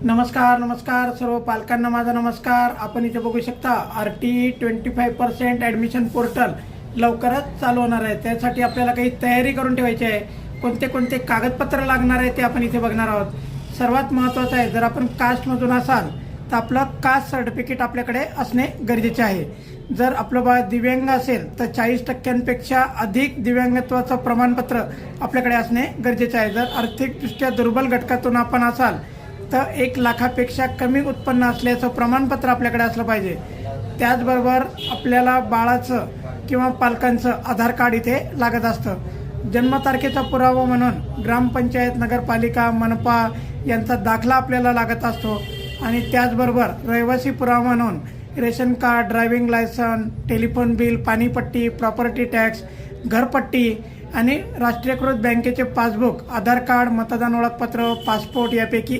नमस्कार सर्व पालकांना माझा नमस्कार। आपण इथे बघू शकता RT 25% ॲडमिशन पोर्टल लवकरच चालू होणार आहे। त्यासाठी आपल्याला काही तयारी करून ठेवायची आहे। कोणते कोणते कागदपत्र लागणार आहे ते आपण इथे बघणार आहोत। सर्वात महत्त्वाचं आहे, जर आपण कास्टमधून असाल तर आपलं कास्ट सर्टिफिकेट आपल्याकडे असणे गरजेचे आहे। जर आपलं बाळ दिव्यांग असेल तर 40% अधिक दिव्यांगत्वाचं प्रमाणपत्र आपल्याकडे असणे गरजेचे आहे। जर आर्थिकदृष्ट्या दुर्बल घटकातून आपण असाल तर 1 लाखापेक्षा कमी उत्पन्न असल्याचं प्रमाणपत्र आपल्याकडे असलं पाहिजे। त्याचबरोबर आपल्याला बाळाचं किंवा पालकांचं आधार कार्ड इथे लागत असतं। जन्मतारखेचा पुरावा म्हणून ग्रामपंचायत, नगरपालिका, मनपा यांचा दाखला आपल्याला लागत असतो। आणि त्याचबरोबर रहिवासी पुरावा म्हणून ration card, driving licence, telephone bill, पाणीपट्टी, प्रॉपर्टी टॅक्स, घरपट्टी आणि राष्ट्रीयकृत बँकेचे पासबुक, आधार कार्ड, मतदान ओळखपत्र, पासपोर्ट यापैकी